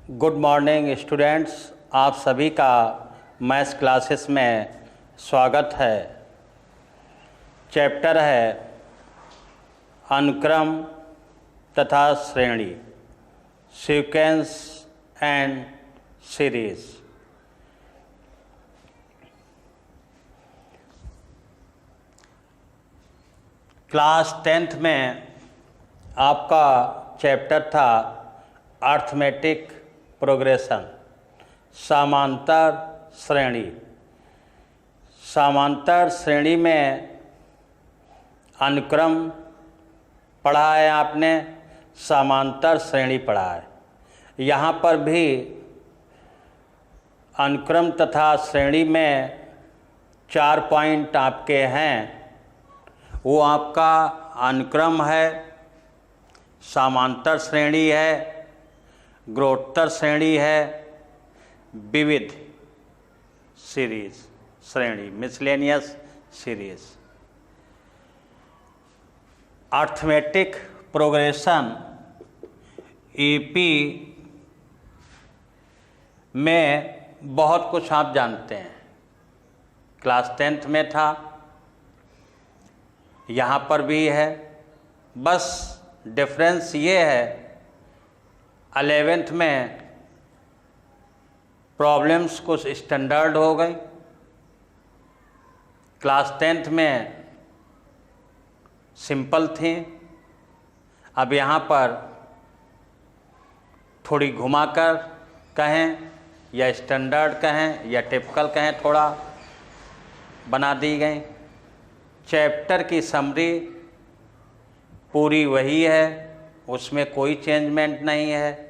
Good morning students, आप सभी का मैथ्स क्लासेस में स्वागत है। चैप्टर है अनुक्रम तथा श्रेणी, sequence and series. Class 10th में आपका चैप्टर था अर्थमेटिक प्रोग्रेशन, समांतर श्रेणी। समांतर श्रेणी में अनुक्रम पढ़ा है आपने, समांतर श्रेणी पढ़ा है। यहाँ पर भी अनुक्रम तथा श्रेणी में 4 पॉइंट आपके हैं। वो आपका अनुक्रम है, समांतर श्रेणी है, ग्रोथोत्तर श्रेणी है, विविध सीरीज श्रेणी, miscellaneous series. Arithmetic progression AP में बहुत कुछ आप जानते हैं, क्लास 10th में था, यहाँ पर भी है। बस डिफरेंस ये है 11th में प्रॉब्लम्स कुछ स्टैंडर्ड हो गई, क्लास 10th में सिंपल थी। अब यहाँ पर थोड़ी घुमाकर कहें या स्टैंडर्ड कहें या टिपिकल कहें, थोड़ा बना दी गई। चैप्टर की समरी पूरी वही है, उसमें कोई चेंजमेंट नहीं है।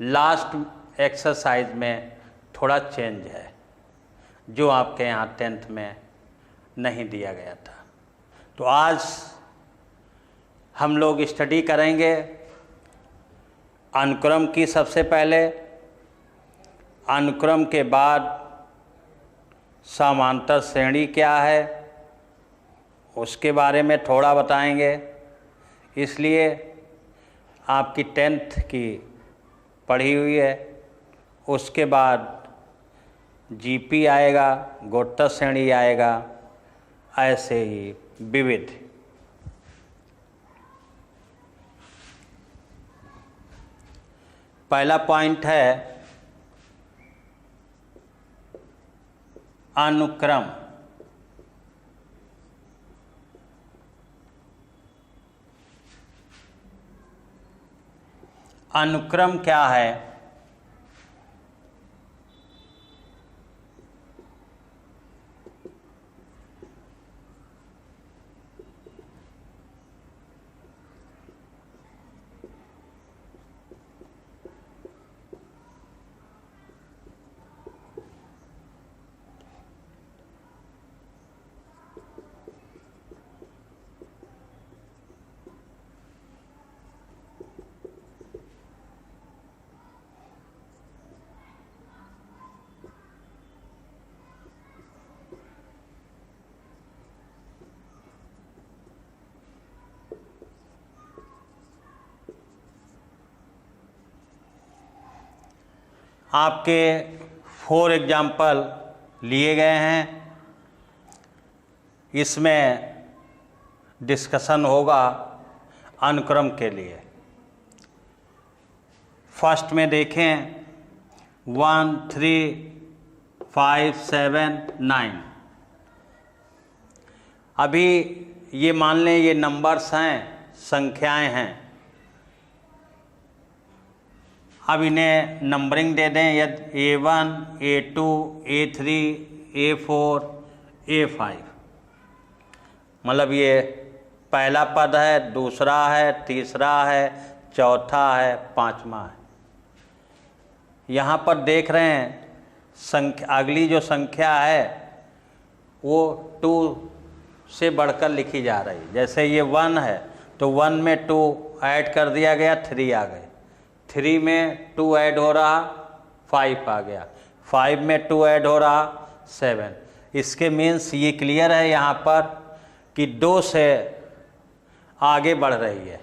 लास्ट एक्सरसाइज में थोड़ा चेंज है जो आपके यहाँ 10th में नहीं दिया गया था। तो आज हम लोग स्टडी करेंगे अनुक्रम की। सबसे पहले अनुक्रम के बाद समांतर श्रेणी क्या है उसके बारे में थोड़ा बताएंगे। इसलिए आपकी 10th की पढ़ी हुई है, उसके बाद जीपी आएगा, ग्रोथोत्तर श्रेणी आएगा, ऐसे ही विविध। पहला पॉइंट है अनुक्रम। अनुक्रम क्या है? आपके 4 एग्जाम्पल लिए गए हैं, इसमें डिस्कशन होगा अनुक्रम के लिए। फर्स्ट में देखें 1, 3, 5, 7, 9। अभी ये मान लें ये नंबर्स हैं, संख्याएं हैं। अब इन्हें नंबरिंग दे दें, यदि A1, A2, A3, A4, A5। मतलब ये पहला पद है, दूसरा है, तीसरा है, चौथा है, पांचवा है। यहाँ पर देख रहे हैं संख्या, अगली जो संख्या है वो 2 से बढ़कर लिखी जा रही। जैसे ये 1 है तो 1 में 2 ऐड कर दिया गया, 3 आ गए। 3 में 2 ऐड हो रहा, 5 आ गया। 5 में 2 ऐड हो रहा, 7। इसके मीन्स ये क्लियर है यहाँ पर कि 2 से आगे बढ़ रही है।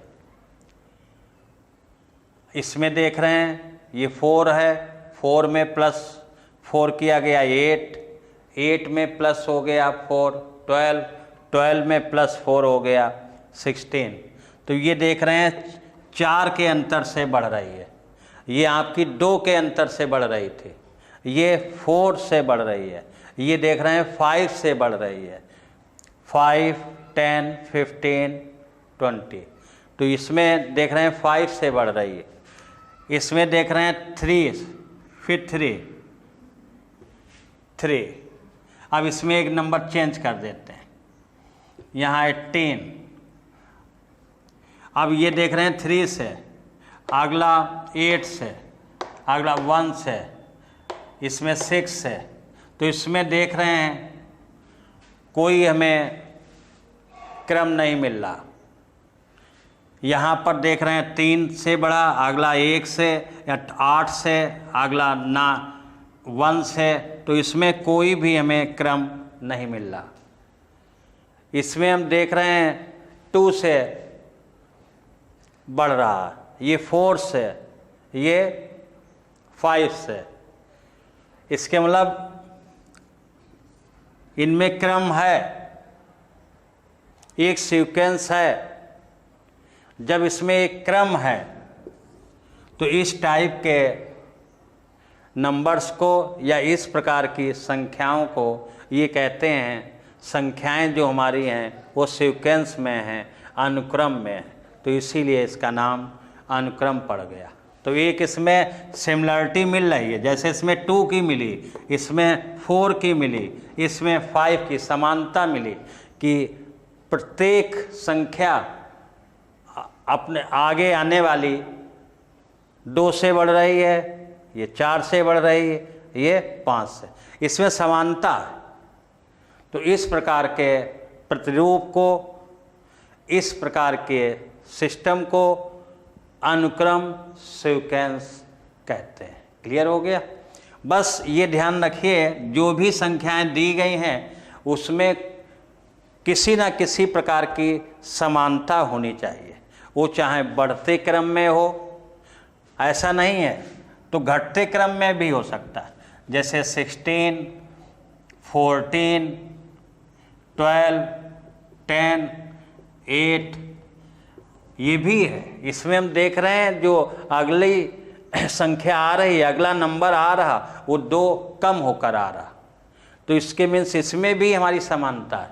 इसमें देख रहे हैं ये 4 है, 4 में प्लस 4 किया गया 8, 8 में प्लस हो गया 4, 12, 12 में प्लस 4 हो गया 16। तो ये देख रहे हैं 4 के अंतर से बढ़ रही है, ये आपकी 2 के अंतर से बढ़ रही थी, ये 4 से बढ़ रही है, ये देख रहे हैं 5 से बढ़ रही है, 5, 10, 15, 20। तो इसमें देख रहे हैं 5 से बढ़ रही है, इसमें देख रहे हैं 3, फिर 3। अब इसमें एक नंबर चेंज कर देते हैं, यहाँ 18। अब ये देख रहे हैं 3 से, अगला 8 से, अगला 1 से, इसमें 6 से। तो इसमें देख रहे हैं कोई हमें क्रम नहीं मिल रहा। यहाँ पर देख रहे हैं 3 से बढ़ा, अगला 1 से, या 8 से, अगला 1 से। तो इसमें कोई भी हमें क्रम नहीं मिल रहा। इसमें हम देख रहे हैं 2 से बढ़ रहा, ये 4 से, ये 5 से। इसके मतलब इनमें क्रम है, एक सीक्वेंस है। जब इसमें एक क्रम है तो इस टाइप के नंबर्स को या इस प्रकार की संख्याओं को ये कहते हैं, संख्याएं जो हमारी हैं वो सीक्वेंस में हैं, अनुक्रम में है। तो इसीलिए इसका नाम अनुक्रम पड़ गया। तो एक इसमें सिमिलरिटी मिल रही है, जैसे इसमें 2 की मिली, इसमें 4 की मिली, इसमें 5 की समानता मिली कि प्रत्येक संख्या अपने आगे आने वाली 2 से बढ़ रही है, ये 4 से बढ़ रही है, ये 5 से, इसमें समानता है। तो इस प्रकार के प्रतिरूप को, इस प्रकार के सिस्टम को अनुक्रम सीक्वेंस कहते हैं। क्लियर हो गया? बस ये ध्यान रखिए, जो भी संख्याएं दी गई हैं उसमें किसी न किसी प्रकार की समानता होनी चाहिए। वो चाहे बढ़ते क्रम में हो, ऐसा नहीं है तो घटते क्रम में भी हो सकता है, जैसे 16, 14, 12, 10, 8, ये भी है। इसमें हम देख रहे हैं जो अगली संख्या आ रही है, अगला नंबर आ रहा, वो 2 कम होकर आ रहा। तो इसके मीन्स इसमें भी हमारी समानता है,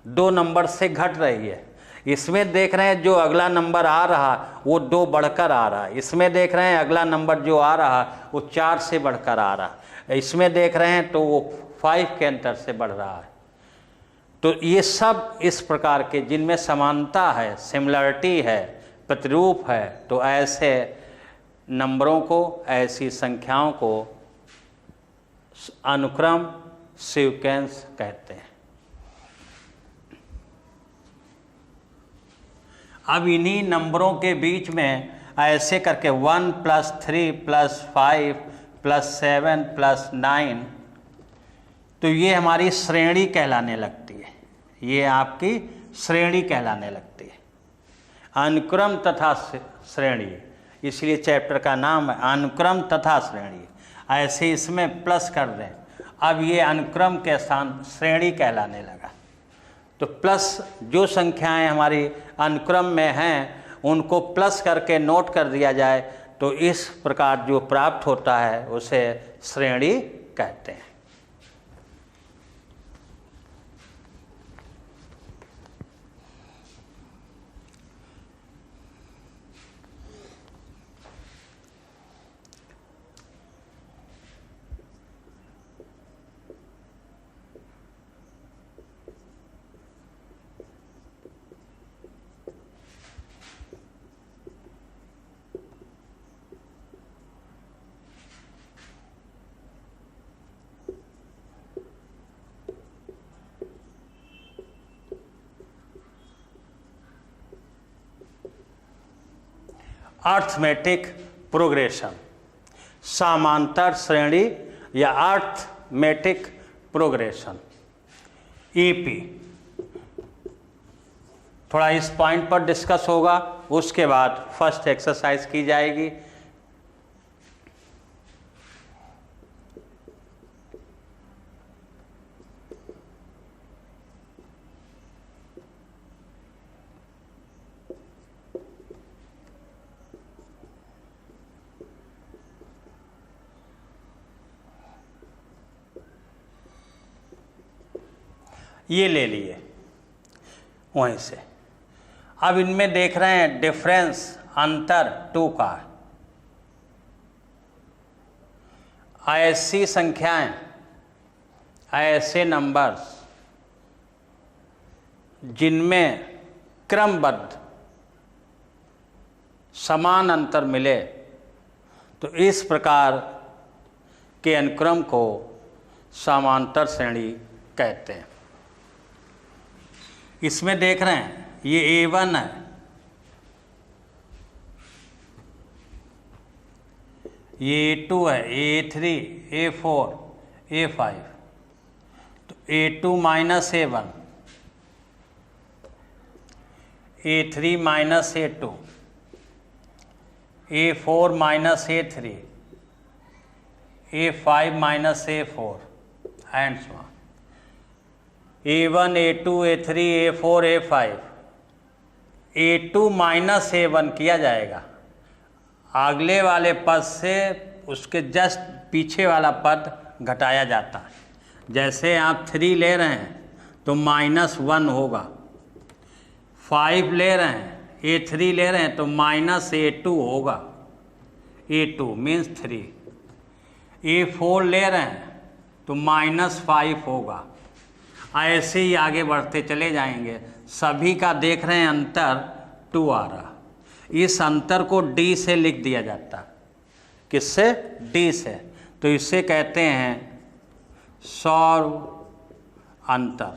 2 नंबर से घट रही है। इसमें देख रहे हैं जो अगला नंबर आ रहा वो 2 बढ़कर आ रहा है। इसमें देख रहे हैं अगला नंबर जो आ रहा वो 4 से बढ़कर आ रहा। इसमें देख रहे हैं तो वो 5 के अंतर से बढ़ रहा है। तो ये सब इस प्रकार के जिनमें समानता है, सिमिलरिटी है, प्रतिरूप है, तो ऐसे नंबरों को, ऐसी संख्याओं को अनुक्रम सीक्वेंस कहते हैं। अब इन्हीं नंबरों के बीच में ऐसे करके 1 + 3 + 5 + 7 + 9, तो ये हमारी श्रेणी कहलाने लगती है। ये आपकी श्रेणी कहलाने लगती है, अनुक्रम तथा श्रेणी, इसलिए चैप्टर का नाम है अनुक्रम तथा श्रेणी। ऐसे इसमें प्लस कर दें, अब ये अनुक्रम के स्थान श्रेणी कहलाने लगा। तो प्लस जो संख्याएं हमारी अनुक्रम में हैं उनको प्लस करके नोट कर दिया जाए तो इस प्रकार जो प्राप्त होता है उसे श्रेणी कहते हैं। अर्थमेटिक प्रोग्रेशन, समांतर श्रेणी या अर्थमेटिक प्रोग्रेशन, ईपी। थोड़ा इस पॉइंट पर डिस्कस होगा, उसके बाद फर्स्ट एक्सरसाइज की जाएगी। ये ले लिए वहीं से। अब इनमें देख रहे हैं डिफरेंस, अंतर 2 का। ऐसी संख्याएं, ऐसे नंबर्स जिनमें क्रमबद्ध समान अंतर मिले तो इस प्रकार के अनुक्रम को समांतर श्रेणी कहते हैं। इसमें देख रहे हैं ये A1 है, ये A2 है, A3, A4, A5, तो A2 minus A1, A3 minus A2, A4 minus A3, A5 minus A4 and so on. A1, A2, A3, A4, A5, A2 minus A1 किया जाएगा, अगले वाले पद से उसके जस्ट पीछे वाला पद घटाया जाता है। जैसे आप 3 ले रहे हैं तो -1 होगा, 5 ले रहे हैं, A3 ले रहे हैं तो -A2 होगा, A2 मीन्स 3। A4 ले रहे हैं तो -5 होगा। ऐसे ही आगे बढ़ते चले जाएंगे। सभी का देख रहे हैं अंतर 2 आ रहा। इस अंतर को D से लिख दिया जाता। किससे? D से। तो इसे कहते हैं सौर अंतर।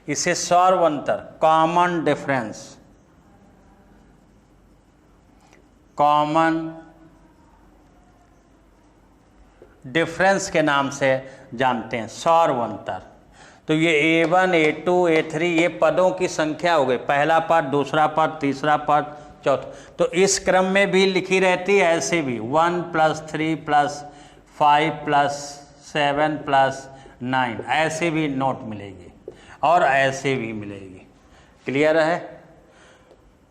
इसे सौर अंतर, कॉमन डिफरेंस, कॉमन डिफरेंस के नाम से जानते हैं, सौर अंतर। तो ये A1, A2, A3 ये पदों की संख्या हो गई, पहला पद, दूसरा पद, तीसरा पद, चौथा। तो इस क्रम में भी लिखी रहती है, ऐसे भी 1 + 3 + 5 + 7 + 9 ऐसे भी नोट मिलेगी और ऐसे भी मिलेगी। क्लियर है?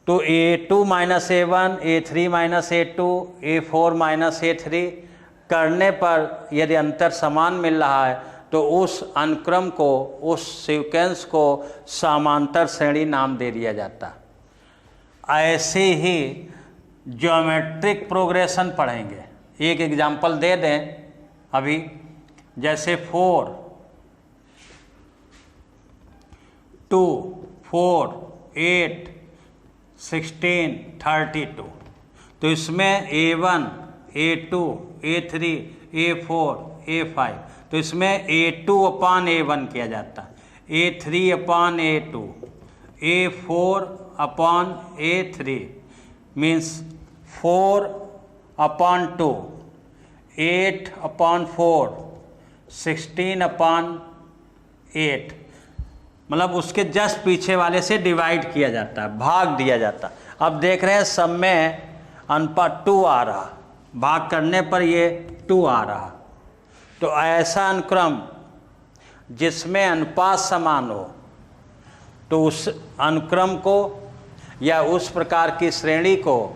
तो A2 - A1, A3 - A2, A4 - A3 करने पर यदि अंतर समान मिल रहा है तो उस अनुक्रम को, उस सीक्वेंस को समांतर श्रेणी नाम दे दिया जाता। ऐसे ही ज्योमेट्रिक प्रोग्रेशन पढ़ेंगे। एक एग्जाम्पल दे दें अभी, जैसे 4, 2, 4, 8, 16, 32। तो इसमें A1, A2, A3, A4, A5, तो इसमें A2/A1 किया जाता, A3/A2, A4/A3 मीन्स 4/2, 8/4, 16/8, मतलब उसके जस्ट पीछे वाले से डिवाइड किया जाता है, भाग दिया जाता। अब देख रहे हैं सब में अनुपात 2 आ रहा, भाग करने पर ये 2 आ रहा। तो ऐसा अनुक्रम जिसमें अनुपात समान हो तो उस अनुक्रम को या उस प्रकार की श्रेणी को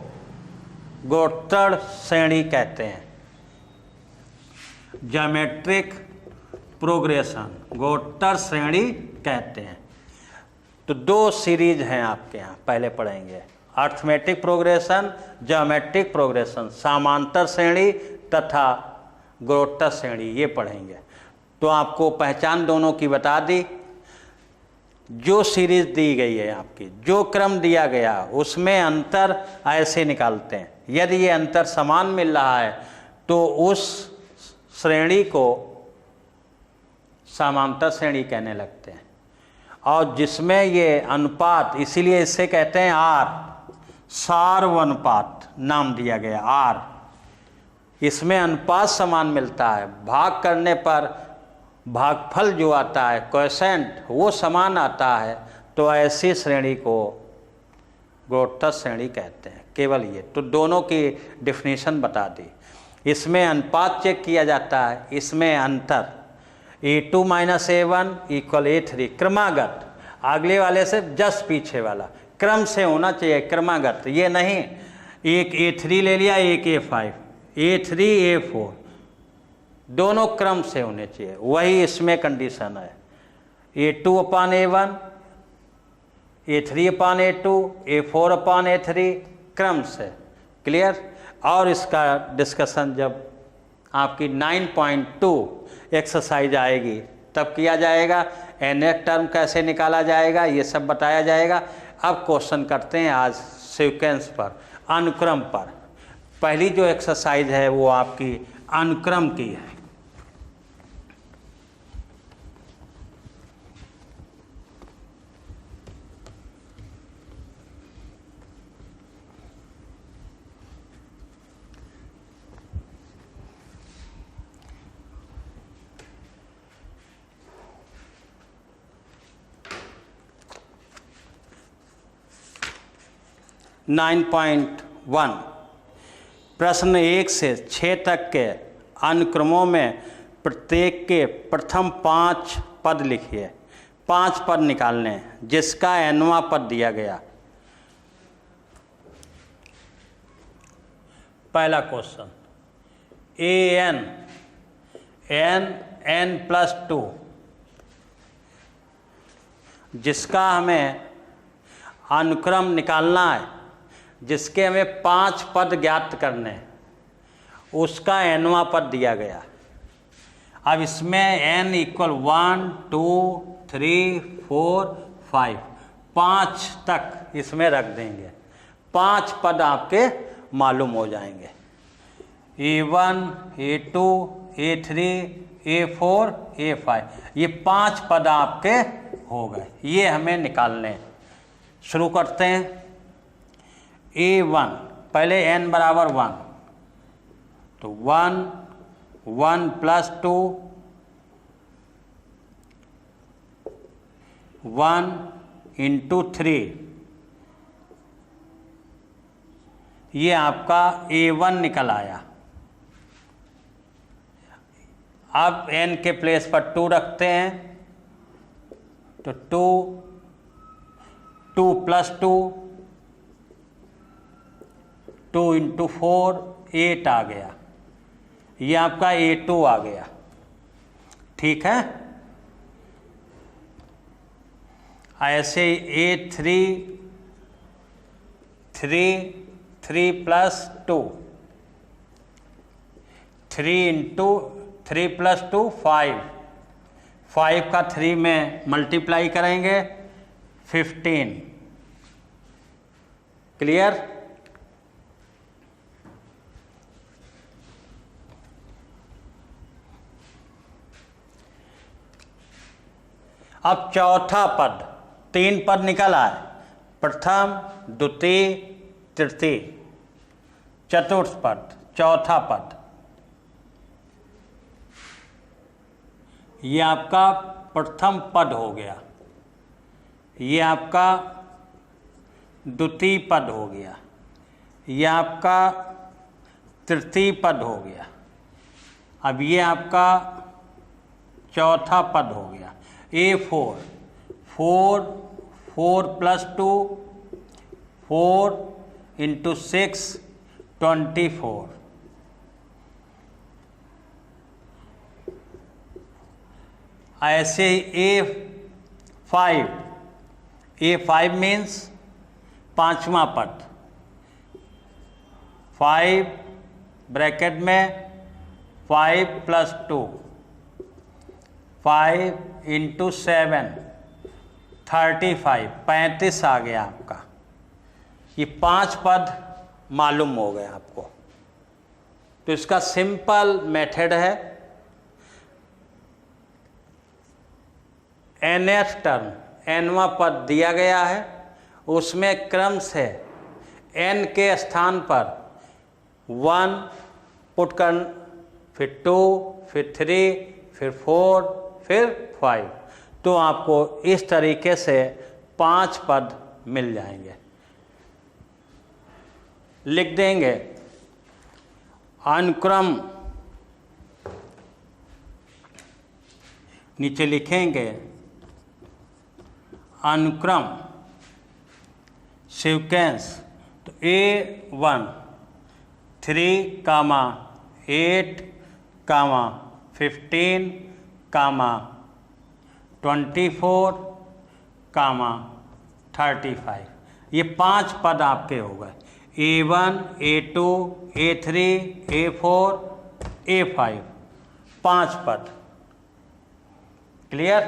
गुणोत्तर श्रेणी कहते हैं। ज्योमेट्रिक प्रोग्रेशन गुणोत्तर श्रेणी कहते हैं। तो 2 सीरीज हैं आपके यहाँ, पहले पढ़ेंगे अर्थमेटिक प्रोग्रेशन, ज्योमेट्रिक प्रोग्रेशन, समांतर श्रेणी तथा गुणोत्तर श्रेणी, ये पढ़ेंगे। तो आपको पहचान दोनों की बता दी। जो सीरीज दी गई है आपकी, जो क्रम दिया गया उसमें अंतर ऐसे निकालते हैं। यदि ये अंतर समान मिल रहा है तो उस श्रेणी को समांतर श्रेणी कहने लगते हैं। और जिसमें ये अनुपात, इसीलिए इसे कहते हैं R, सार्वनुपात नाम दिया गया R। इसमें अनुपात समान मिलता है, भाग करने पर भागफल जो आता है, क्वोशेंट, वो समान आता है, तो ऐसी श्रेणी को गुणोत्तर श्रेणी कहते हैं। केवल ये तो दोनों की डिफिनीशन बता दी। इसमें अनुपात चेक किया जाता है, इसमें अंतर A2 - A1 = A3 क्रमागत, अगले वाले से जस्ट पीछे वाला क्रम से होना चाहिए, क्रमागत। ये नहीं एक A3 ले लिया, एक A5, A3, A4 दोनों क्रम से होने चाहिए, वही इसमें कंडीशन है। A2/A1, A3/A2, A4/A3 क्रम से। क्लियर। और इसका डिस्कशन जब आपकी 9.2 एक्सरसाइज आएगी तब किया जाएगा। nth टर्म कैसे निकाला जाएगा ये सब बताया जाएगा। अब क्वेश्चन करते हैं आज सीक्वेंस पर, अनुक्रम पर। पहली जो एक्सरसाइज है वो आपकी अनुक्रम की है। नाइन पॉइंट 1 प्रश्न 1 से 6 तक के अनुक्रमों में प्रत्येक के प्रथम 5 पद लिखिए। 5 पद निकालने हैं जिसका nवां पद दिया गया। पहला क्वेश्चन, n+2 जिसका हमें अनुक्रम निकालना है, जिसके हमें 5 पद ज्ञात करने हैं, उसका nवां पद दिया गया। अब इसमें n = 1 2 3 4 5 5 तक इसमें रख देंगे। 5 पद आपके मालूम हो जाएंगे। A1, A2, A3, A4, A5 ये 5 पद आपके हो गए। ये हमें निकालने हैं। शुरू करते हैं। A1 पहले n = 1 तो 1 1 + 2 1 × 3 ये आपका A1 निकल आया। अब n के प्लेस पर 2 रखते हैं तो 2 + 2 2 × 4 8 आ गया। ये आपका A2 आ गया। ठीक है। ऐसे A3 3 + 2 3 × 3 + 2 5 5 का 3 में मल्टीप्लाई करेंगे 15। क्लियर। अब चौथा पद, 3 पद निकल आए। प्रथम, द्वितीय, तृतीय, चतुर्थ पद, चौथा पद। ये आपका प्रथम पद हो गया। ये आपका द्वितीय पद हो गया। ये आपका तृतीय पद हो गया। अब ये आपका चौथा पद हो गया। A4 4 + 2 4 × 6 24। ऐसे A5 मीन्स 5वां पद। 5 ब्रैकेट में 5 + 2 5 × 7 35 35 आ गया आपका। ये 5 पद मालूम हो गए आपको। तो इसका सिंपल मेथड है, nth टर्म nवां पद दिया गया है, उसमें क्रम से n के स्थान पर 1 पुट कर, फिर 2, फिर 3, फिर 4, फिर 5, तो आपको इस तरीके से 5 पद मिल जाएंगे। लिख देंगे अनुक्रम, नीचे लिखेंगे अनुक्रम सीक्वेंस। तो A1 3, 8, 15, 24, 35। ये 5 पद आपके हो गए, A1, A2, A3, A4, A5, 5 पद। क्लियर?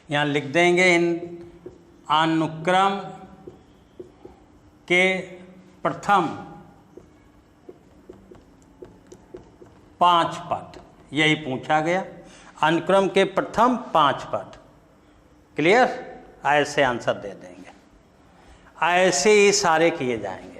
यहाँ लिख देंगे इन अनुक्रम के प्रथम 5 पद, यही पूछा गया, अनुक्रम के प्रथम 5 पद। क्लियर? ऐसे आंसर दे देंगे, ऐसे ही सारे किए जाएंगे।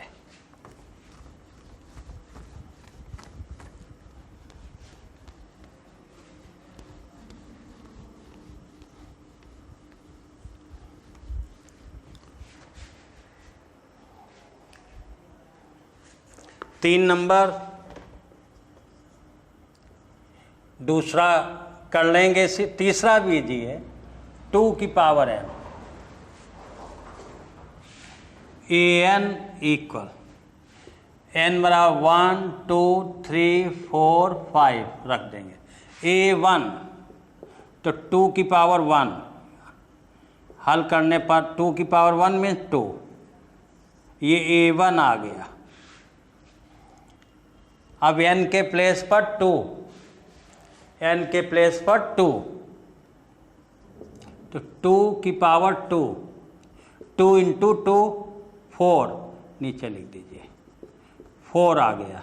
तीन नंबर दूसरा कर लेंगे, तीसरा भी जी है 2 की power n, an equal n बराबर 1 2 3 4 5 रख देंगे। a1 तो 2 की पावर 1, हल करने पर 2 की पावर 1 मीन्स 2, ये a1 आ गया। अब n के प्लेस पर 2, n के प्लेस पर 2, तो 2 की पावर 2, 2 इंटू 2 4, नीचे लिख दीजिए 4 आ गया,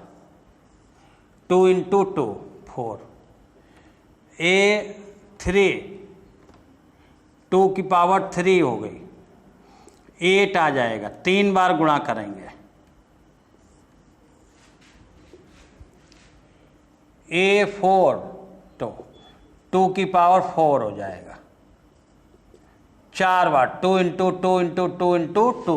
2 इंटू 2 4। A3 2 की पावर 3 हो गई, 8 आ जाएगा, 3 बार गुणा करेंगे। A4 तो 2 की पावर 4 हो जाएगा, 4 बार, 2 इंटू 2 इंटू 2 इंटू 2,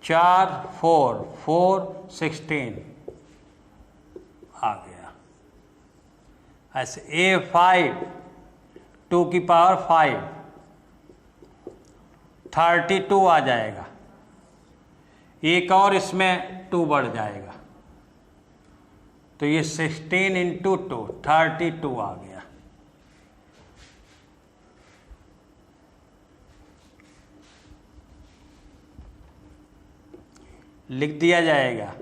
4 4 4 16 आ गया। ऐसे A5 2 की पावर 5, 32 आ जाएगा, एक और इसमें 2 बढ़ जाएगा, तो ये 16 इंटू 2 32 आ गया। लिख दिया जाएगा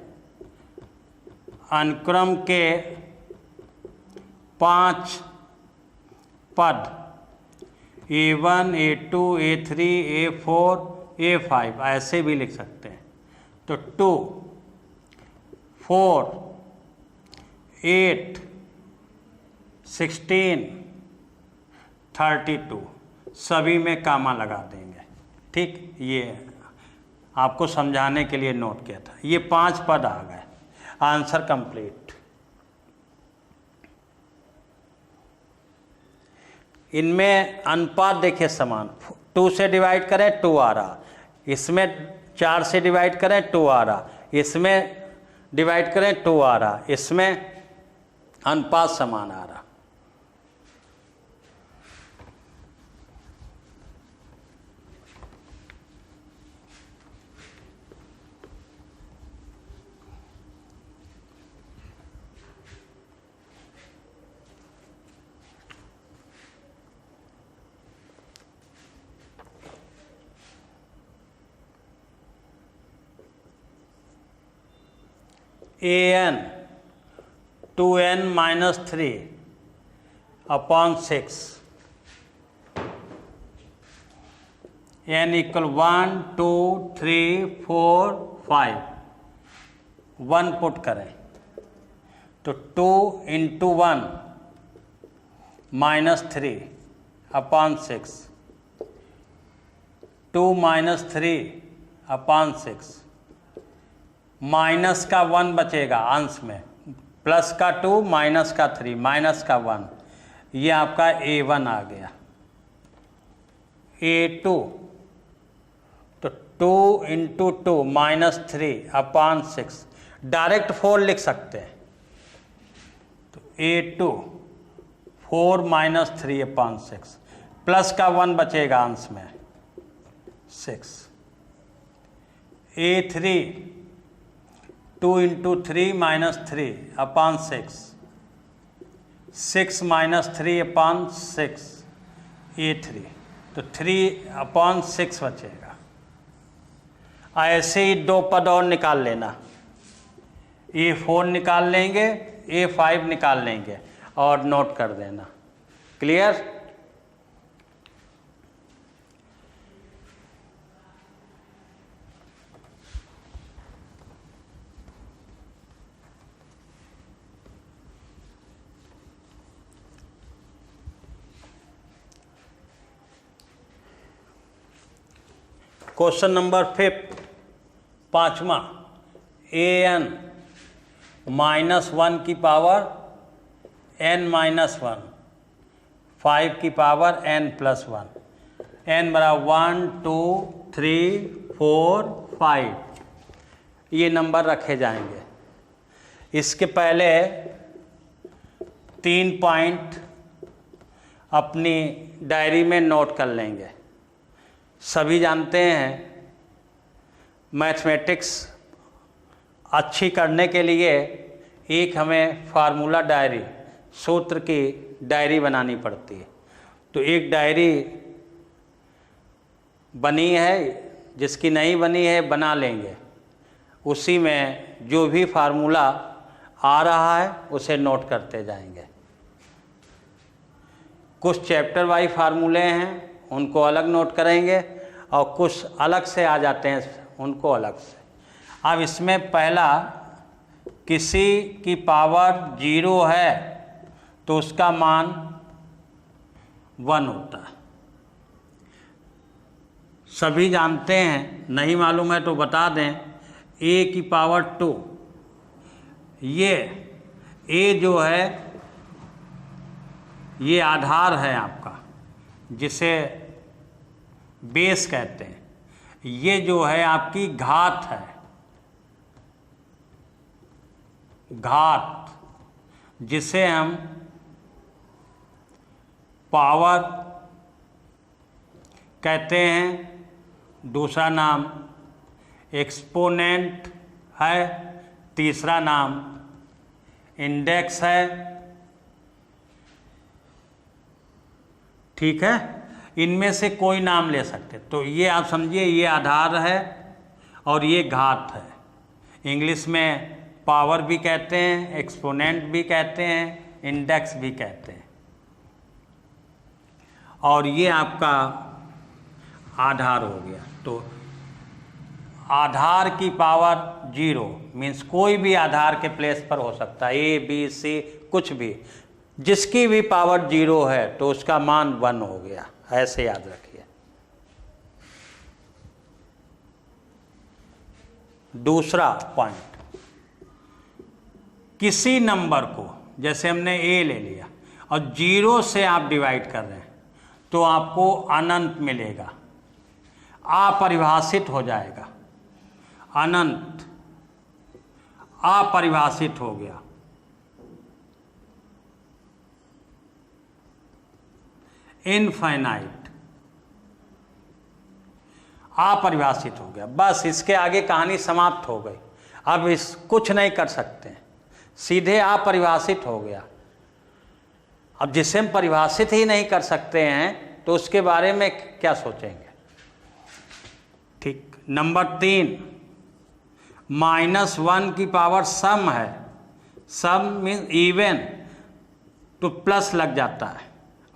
अनुक्रम के 5 पद A1 A2 A3 A4 A5 ऐसे भी लिख सकते हैं। तो 2 4 8 16 32 सभी में कामा लगा देंगे। ठीक, ये आपको समझाने के लिए नोट किया था। ये 5 पद आ गए, आंसर कंप्लीट। इनमें अनुपात देखिए समान, 2 से डिवाइड करें 2 आ रहा, इसमें 4 से डिवाइड करें 2 आ रहा, इसमें डिवाइड करें 2 आ रहा, इसमें अनुपात समान आ रहा। an 2n minus 3 upon 6 n equal 1 2 3 4 5 1 put करें तो 2 into 1 minus 3 upon 6, 2 minus 3 upon 6, minus का 1 बचेगा अंश में, प्लस का 2 माइनस का 3 माइनस का 1, ये आपका A1 आ गया। A2 तो 2 इंटू 2 माइनस 3 अपॉन 6, डायरेक्ट 4 लिख सकते हैं। तो A2 4 माइनस 3/6, प्लस का 1 बचेगा अंश में 6। A3 2 into 3 minus 3/6, 6 minus 3/6 A3, तो 3/6 बचेगा। ऐसे ही 2 पद और निकाल लेना, A4 निकाल लेंगे, A5 निकाल लेंगे और नोट कर देना। क्लियर? क्वेश्चन नंबर 5, 5वां, an -1 की पावर n - 1, 5 की पावर n+1, n बराबर 1 2 3 4 5, ये नंबर रखे जाएंगे। इसके पहले 3 पॉइंट अपनी डायरी में नोट कर लेंगे। सभी जानते हैं मैथमेटिक्स अच्छी करने के लिए एक हमें फार्मूला डायरी, सूत्र की डायरी बनानी पड़ती है। तो एक डायरी बनी है, जिसकी नहीं बनी है बना लेंगे। उसी में जो भी फार्मूला आ रहा है उसे नोट करते जाएंगे। कुछ चैप्टर वाइज फार्मूले हैं उनको अलग नोट करेंगे और कुछ अलग से आ जाते हैं उनको अलग से। अब इसमें पहला, किसी की पावर 0 है तो उसका मान 1 होता है। सभी जानते हैं, नहीं मालूम है तो बता दें, a की पावर 2, ये a जो है ये आधार है आपका, जिसे बेस कहते हैं। ये जो है आपकी घात है, घात, जिसे हम पावर कहते हैं। दूसरा नाम एक्सपोनेंट है, तीसरा नाम इंडेक्स है। ठीक है, इनमें से कोई नाम ले सकते। तो ये आप समझिए, ये आधार है और ये घात है। इंग्लिश में पावर भी कहते हैं, एक्सपोनेंट भी कहते हैं, इंडेक्स भी कहते हैं। और ये आपका आधार हो गया। तो आधार की पावर 0 मीन्स कोई भी आधार के प्लेस पर हो सकता है, A B C कुछ भी, जिसकी भी पावर 0 है तो उसका मान 1 हो गया। ऐसे याद रखिए। दूसरा पॉइंट, किसी नंबर को, जैसे हमने A ले लिया और 0 से आप डिवाइड कर रहे हैं तो आपको अनंत मिलेगा, अपरिभाषित हो जाएगा। अनंत अपरिभाषित हो गया। इनफाइनाइट अपरिभाषित हो गया। बस इसके आगे कहानी समाप्त हो गई। अब इस कुछ नहीं कर सकते, सीधे अपरिभाषित हो गया। अब जिसे हम परिभाषित ही नहीं कर सकते हैं तो उसके बारे में क्या सोचेंगे। ठीक। नंबर 3, -1 की पावर सम है। सम मीन इवन, तो प्लस लग जाता है।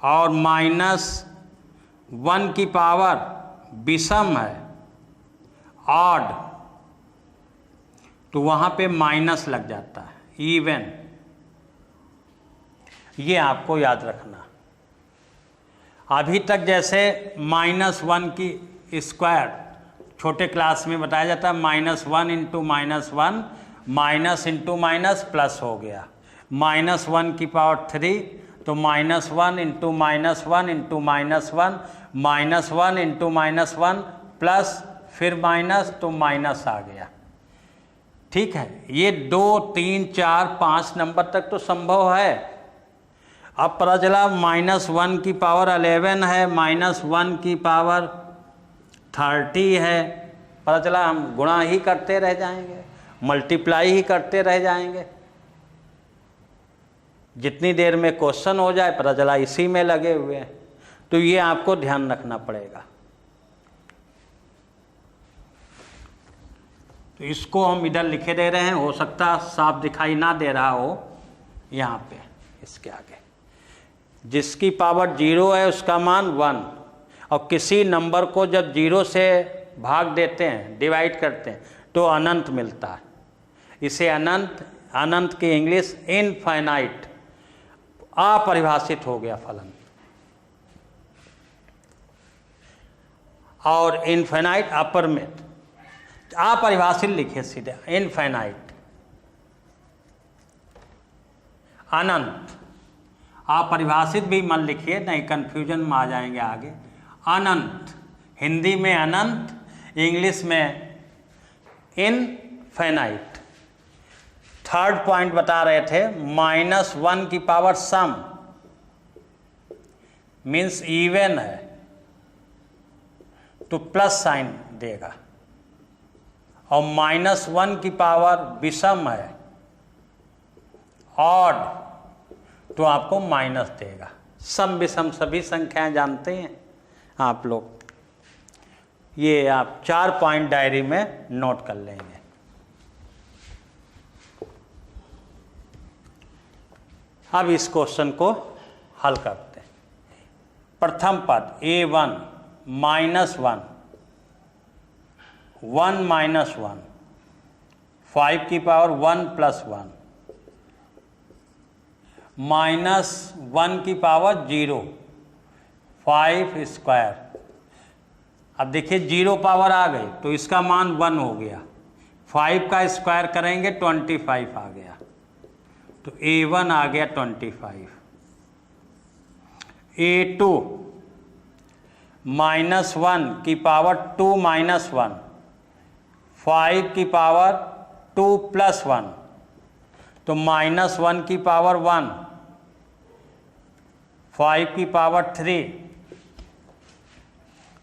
और -1 की पावर विषम है, ऑड, तो वहाँ पे माइनस लग जाता है, इवन। ये आपको याद रखना। अभी तक जैसे -1 की स्क्वायर छोटे क्लास में बताया जाता है, -1 into -1, minus into minus plus हो गया। -1 की पावर 3, तो -1 इंटू -1 इंटू -1, -1 इंटू -1 प्लस फिर माइनस, तो माइनस आ गया। ठीक है, ये 2 3 4 5 नंबर तक तो संभव है। अब पता चला -1 की पावर 11 है, -1 की पावर 30 है। पता चला हम गुणा ही करते रह जाएंगे, मल्टीप्लाई ही करते रह जाएंगे, जितनी देर में क्वेश्चन हो जाए पता चला इसी में लगे हुए हैं। तो ये आपको ध्यान रखना पड़ेगा। तो इसको हम इधर लिखे दे रहे हैं, हो सकता साफ दिखाई ना दे रहा हो यहाँ पे इसके आगे। जिसकी पावर 0 है उसका मान 1, और किसी नंबर को जब 0 से भाग देते हैं, डिवाइड करते हैं, तो अनंत मिलता है। इसे अनंत की इंग्लिश इनफाइनाइट, अपरिभाषित हो गया फलन। और इनफाइनाइट अपरिमित, अपरिभाषित लिखे सीधे, इनफाइनाइट अनंत। अपरिभाषित भी मत लिखिए, नहीं कंफ्यूजन में आ जाएंगे आगे। अनंत, हिंदी में अनंत, इंग्लिश में इनफाइनाइट। थर्ड पॉइंट बता रहे थे, -1 की पावर सम मीन्स इवन है तो प्लस साइन देगा, और -1 की पावर विषम है, ऑड, तो आपको माइनस देगा। सम विषम सभी संख्याएं जानते हैं आप लोग। ये आप 4 पॉइंट डायरी में नोट कर लेंगे। अब इस क्वेश्चन को हल करते हैं। प्रथम पद a1 -1, 1 - 1, 5 की पावर 1 + 1, -1 की पावर 0, 5 स्क्वायर। अब देखिए 0 पावर आ गई तो इसका मान 1 हो गया, 5 का स्क्वायर करेंगे 25 आ गया, तो a1 आ गया 25। a2 -1 की पावर 2 - 1, 5 की पावर 2 + 1, तो -1 की पावर 1, 5 की पावर 3,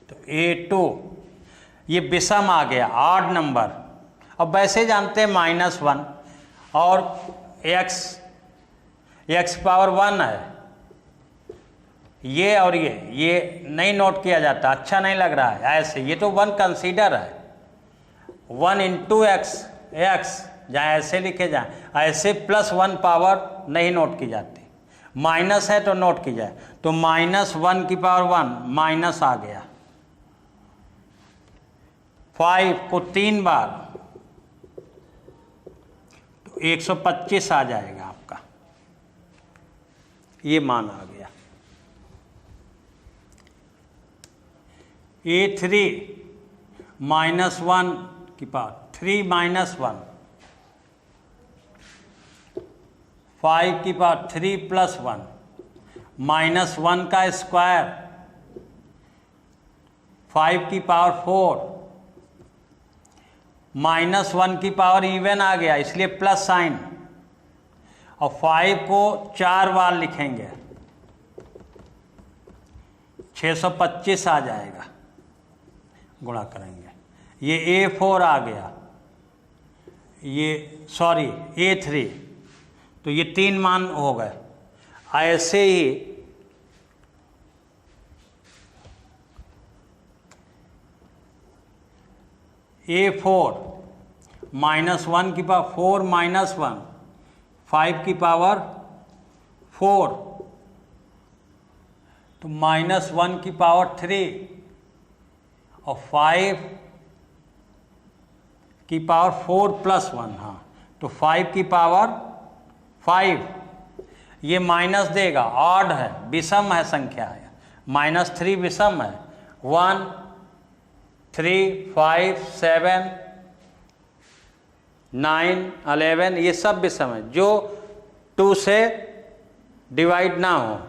तो a2 ये विषम आ गया, ऑड नंबर। अब वैसे जानते हैं -1 और x पावर 1 है, ये और ये नहीं नोट किया जाता, अच्छा नहीं लग रहा है ऐसे, ये तो 1 कंसीडर है, 1 × x जहाँ ऐसे लिखे जाए, ऐसे +1 पावर नहीं नोट की जाती, माइनस है तो नोट की जाए, तो -1 की पावर 1 माइनस आ गया, 5 को 3 बार तो 125 आ जाएगा आपका, ये मान आ गया। a3 -1 की पावर 3 - 1, 5 की पावर 3 + 1, -1 का स्क्वायर 5 की पावर 4, -1 की पावर इवन आ गया इसलिए प्लस साइन, और 5 को 4 बार लिखेंगे 625 आ जाएगा, गुणा करेंगे। ये a4 आ गया, ये सॉरी a3, तो ये 3 मान हो गए। ऐसे ही a4 -1 की पावर 4 - 1, 5 की पावर 4, तो -1 की पावर 3 और 5 की पावर 4 + 1, हाँ, तो 5 की पावर 5, ये माइनस देगा, ऑड है, विषम है संख्या है, -3 विषम है, 1 3 5 7 9 11 ये सब विषम है, जो 2 से डिवाइड ना हो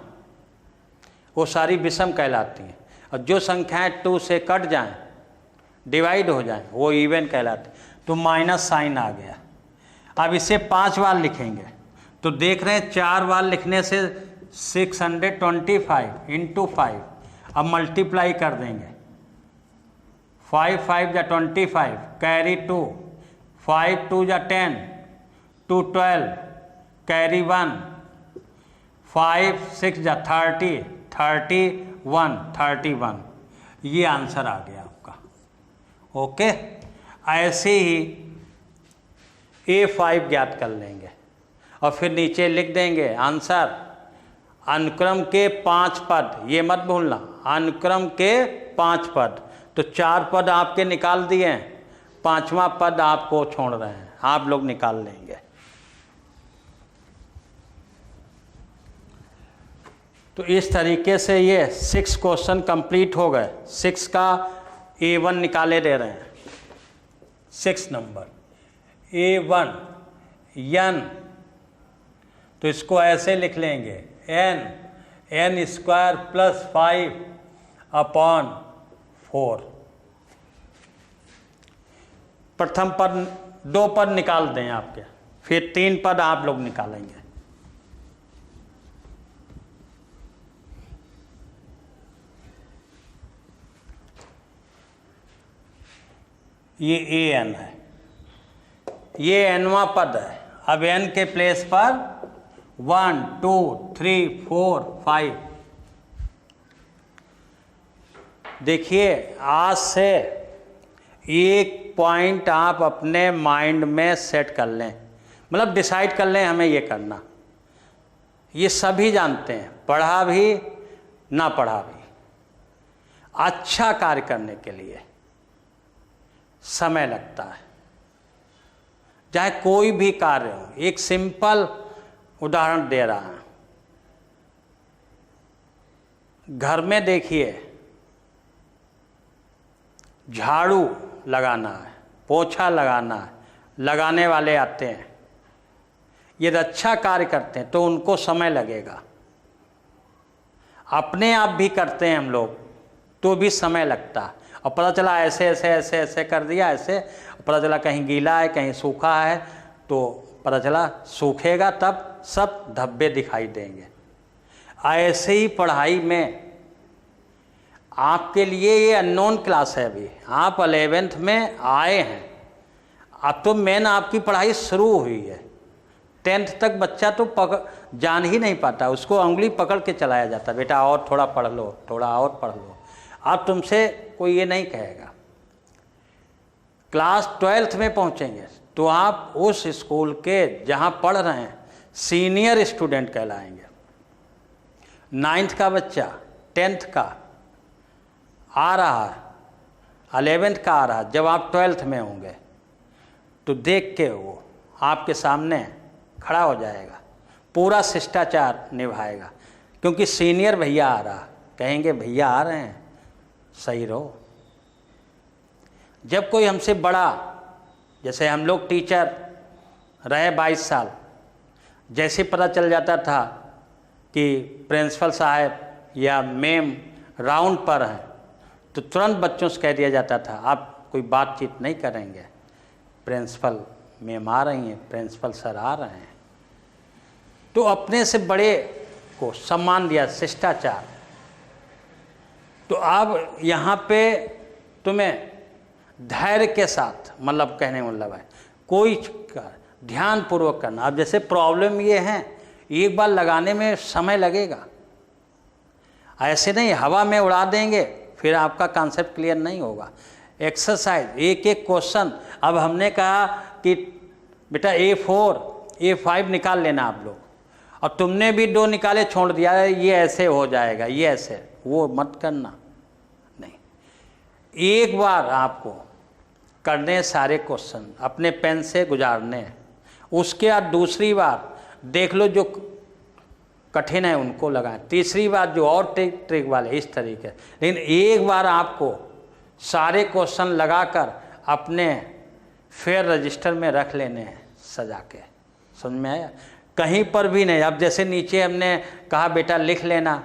वो सारी विषम कहलाती हैं, और जो संख्याएं 2 से कट जाएं, डिवाइड हो जाएं, वो इवन कहलाते हैं। तो माइनस साइन आ गया। अब इसे 5 बार लिखेंगे, तो देख रहे हैं 4 बार लिखने से 625 इंटू 5। अब मल्टीप्लाई कर देंगे, 5 5 जा 25, कैरी 2, 5 2 जा 10, 2 12, कैरी 1, 5 6 जा 30, 31, ये आंसर आ गया आपका। ओके, ऐसे ही A5 ज्ञात कर लेंगे और फिर नीचे लिख देंगे आंसर। अनुक्रम के 5 पद, ये मत भूलना, अनुक्रम के 5 पद। तो 4 पद आपके निकाल दिए हैं, 5वां पद आपको छोड़ रहे हैं, आप लोग निकाल लेंगे। तो इस तरीके से ये 6 क्वेश्चन कंप्लीट हो गए। 6 का A1 निकाले दे रहे हैं, 6 नंबर A1 n, तो इसको ऐसे लिख लेंगे n स्क्वायर प्लस 5 अपॉन 4। प्रथम पद 2 पद निकाल दें आपके, फिर 3 पद आप लोग निकालेंगे। ये an है, ये nवां पद है। अब n के प्लेस पर 1 2 3 4 5। देखिए, आज से एक पॉइंट आप अपने माइंड में सेट कर लें, मतलब डिसाइड कर लें हमें ये करना। ये सभी जानते हैं, पढ़ा भी ना पढ़ा भी, अच्छा कार्य करने के लिए समय लगता है, चाहे कोई भी कार्य हो। एक सिंपल उदाहरण दे रहा हूं, घर में देखिए, झाड़ू लगाना है, पोछा लगाना है, लगाने वाले आते हैं, यदि अच्छा कार्य करते हैं तो उनको समय लगेगा। अपने आप भी करते हैं हम लोग तो भी समय लगता है, और पता चला ऐसे ऐसे ऐसे ऐसे कर दिया, ऐसे पता चला कहीं गीला है कहीं सूखा है, तो पता चला सूखेगा तब सब धब्बे दिखाई देंगे। ऐसे ही पढ़ाई में आपके लिए ये अननोन क्लास है, अभी आप 11th में आए हैं, अब तो मेन आपकी पढ़ाई शुरू हुई है। 10th तक बच्चा तो जान ही नहीं पाता, उसको उंगली पकड़ के चलाया जाता, बेटा और थोड़ा पढ़ लो, थोड़ा और पढ़ लो। अब तुमसे कोई ये नहीं कहेगा। क्लास 12th में पहुंचेंगे तो आप उस स्कूल के जहां पढ़ रहे हैं सीनियर स्टूडेंट कहलाएंगे। 9th का बच्चा 10th का आ रहा है, 11th का आ रहा है, जब आप 12th में होंगे तो देख के वो आपके सामने खड़ा हो जाएगा, पूरा शिष्टाचार निभाएगा, क्योंकि सीनियर भैया आ रहा, कहेंगे भैया आ रहे हैं, सही रहो। जब कोई हमसे बड़ा, जैसे हम लोग टीचर रहे 22 साल, जैसे पता चल जाता था कि प्रिंसिपल साहब या मैम राउंड पर हैं, तो तुरंत बच्चों से कह दिया जाता था आप कोई बातचीत नहीं करेंगे, प्रिंसिपल मैम आ रही हैं, प्रिंसिपल सर आ रहे हैं। तो अपने से बड़े को सम्मान दिया, शिष्टाचार। तो अब यहाँ पे तुम्हें धैर्य के साथ, मतलब कहने का मतलब है कोई ध्यान पूर्वक करना। अब जैसे प्रॉब्लम ये है, एक बार लगाने में समय लगेगा, ऐसे नहीं हवा में उड़ा देंगे फिर आपका कॉन्सेप्ट क्लियर नहीं होगा। एक्सरसाइज, एक एक क्वेश्चन। अब हमने कहा कि बेटा A4 A5 निकाल लेना आप लोग, और तुमने भी 2 निकाले छोड़ दिया, ये ऐसे हो जाएगा, ये ऐसे, वो मत करना। नहीं, एक बार आपको करने सारे क्वेश्चन, अपने पेन से गुजारने, उसके बाद दूसरी बार देख लो जो कठिन है उनको लगाएं, तीसरी बार जो और ट्रिक वाले, इस तरीके। लेकिन एक बार आपको सारे क्वेश्चन लगाकर अपने फेयर रजिस्टर में रख लेने हैं सजा के। समझ में आया? कहीं पर भी नहीं। अब जैसे नीचे हमने कहा बेटा लिख लेना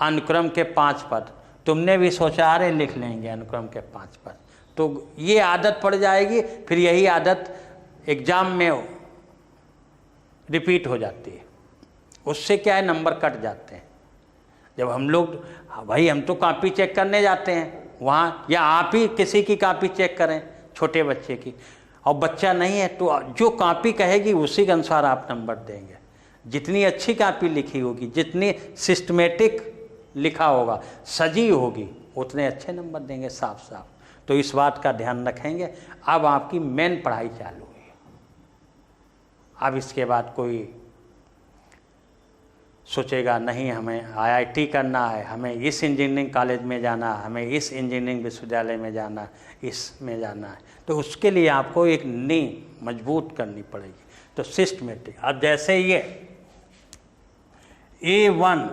अनुक्रम के 5 पद, तुमने भी सोचा अरे लिख लेंगे अनुक्रम के 5 पद, तो ये आदत पड़ जाएगी, फिर यही आदत एग्जाम में रिपीट हो जाती है। उससे क्या है, नंबर कट जाते हैं। जब हम लोग, भाई हम तो कॉपी चेक करने जाते हैं वहाँ, या आप ही किसी की कॉपी चेक करें छोटे बच्चे की, और बच्चा नहीं है तो जो कॉपी कहेगी उसी के अनुसार आप नंबर देंगे। जितनी अच्छी कॉपी लिखी होगी, जितनी सिस्टमेटिक लिखा होगा, सजी होगी, उतने अच्छे नंबर देंगे साफ साफ। तो इस बात का ध्यान रखेंगे। अब आपकी मेन पढ़ाई चालू हुई। अब इसके बाद कोई सोचेगा नहीं हमें आईआईटी करना है, हमें इस इंजीनियरिंग कॉलेज में जाना है, हमें इस इंजीनियरिंग विश्वविद्यालय में जाना है, इसमें जाना है, तो उसके लिए आपको एक नींव मजबूत करनी पड़ेगी। तो सिस्टमेटिक। अब जैसे ये A1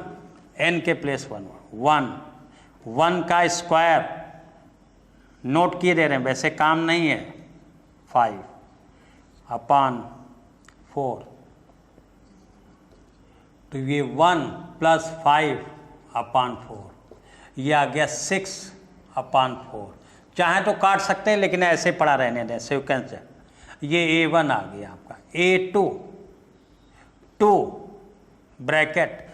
n के प्लेस 1 का स्क्वायर नोट किए दे रहे हैं, वैसे काम नहीं है, 5/4। तो ये 1 + 5/4, ये आ गया 6/4। चाहे तो काट सकते हैं, लेकिन ऐसे पड़ा रहने दें सिक्वेंस। ये A1 आ गया आपका। A2 2 ब्रैकेट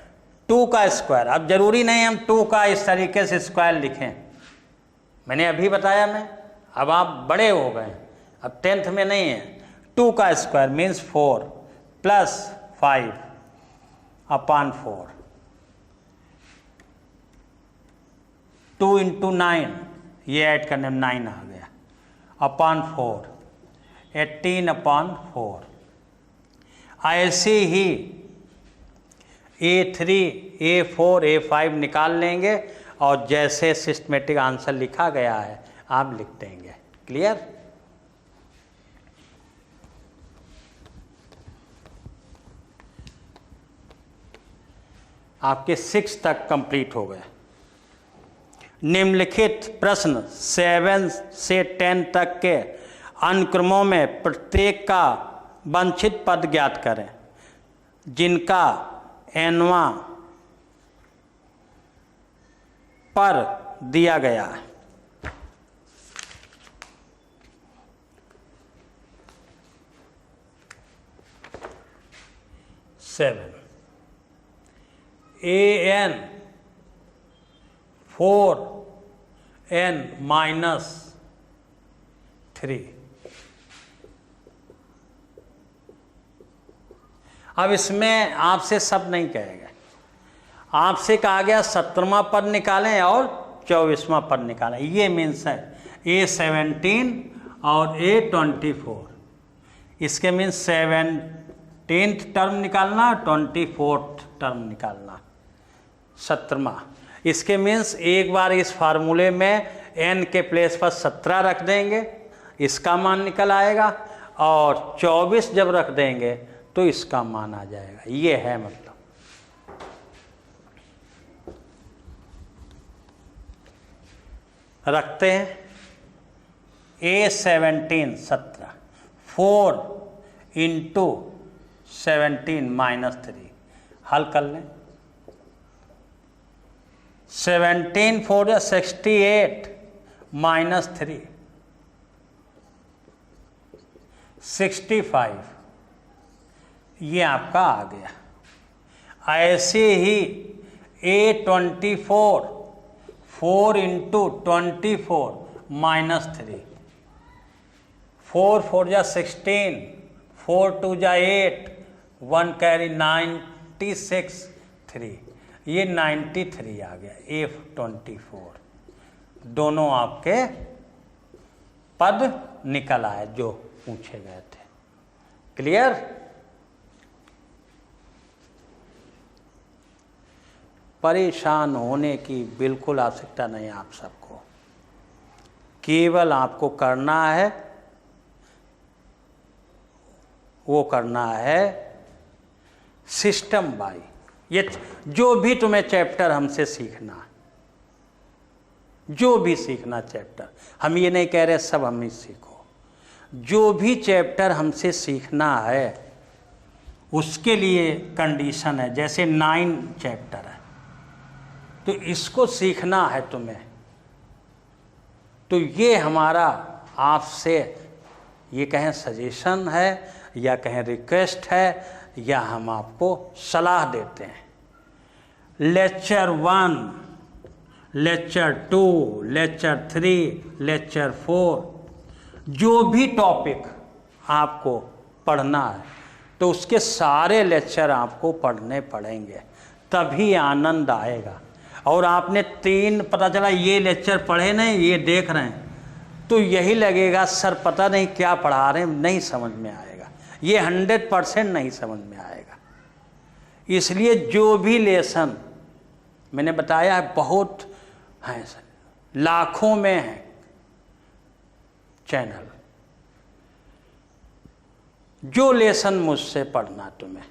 2 का स्क्वायर। अब जरूरी नहीं हम 2 का इस तरीके से स्क्वायर लिखें, मैंने अभी बताया मैं। अब आप बड़े हो गए, अब 10th में नहीं है। 2 का स्क्वायर मीन्स 4 + 5/4। 2 × 9, ये ऐड करने में 9 आ गया, /4, 18/4। ऐसे ही A3, A4, A5 निकाल लेंगे और जैसे सिस्टमेटिक आंसर लिखा गया है आप लिख देंगे। क्लियर? आपके 6 तक कंप्लीट हो गए। निम्नलिखित प्रश्न 7 से 10 तक के अनुक्रमों में प्रत्येक का वांछित पद ज्ञात करें जिनका nवां पर दिया गया है। 7 an 4n-3। अब इसमें आपसे सब नहीं कहेगा, आपसे कहा गया 17वां पद निकालें और 24वां पद निकालें। ये मीन्स है A17 और A24। इसके मीन्स 17th टर्म निकालना, 24th टर्म निकालना, 17वां। इसके मीन्स एक बार इस फार्मूले में n के प्लेस पर 17 रख देंगे, इसका मान निकल आएगा, और 24 जब रख देंगे तो इसका मान आ जाएगा। ये है मतलब। रखते हैं A17 17, 4 × 17 - 3। हल कर लें। 17 4 68 - 3 65। ये आपका आ गया। ऐसे ही A24 4 × 24 - 3। 4 4 16, 4 2 8, 1 कैरी 96 3। ये 93 आ गया। A24 दोनों आपके पद निकल आए जो पूछे गए थे। क्लियर? परेशान होने की बिल्कुल आवश्यकता नहीं आप सबको। केवल आपको करना है, वो करना है सिस्टम बाई। ये जो भी तुम्हें चैप्टर हमसे सीखना है, जो भी सीखना चैप्टर, हम ये नहीं कह रहे सब हम ही सीखो। जो भी चैप्टर हमसे सीखना है उसके लिए कंडीशन है। जैसे 9 चैप्टर है तो इसको सीखना है तुम्हें, तो ये हमारा आपसे ये कहें सजेशन है या कहें रिक्वेस्ट है या हम आपको सलाह देते हैं। लेक्चर 1, लेक्चर 2, लेक्चर 3, लेक्चर 4 जो भी टॉपिक आपको पढ़ना है तो उसके सारे लेक्चर आपको पढ़ने पड़ेंगे, तभी आनंद आएगा। और आपने 3 पता चला ये लेक्चर पढ़े नहीं, ये देख रहे हैं, तो यही लगेगा सर पता नहीं क्या पढ़ा रहे हैं, नहीं समझ में आएगा, ये 100% नहीं समझ में आएगा। इसलिए जो भी लेसन मैंने बताया है, बहुत हैं, लाखों में है चैनल, जो लेसन मुझसे पढ़ना तुम्हें,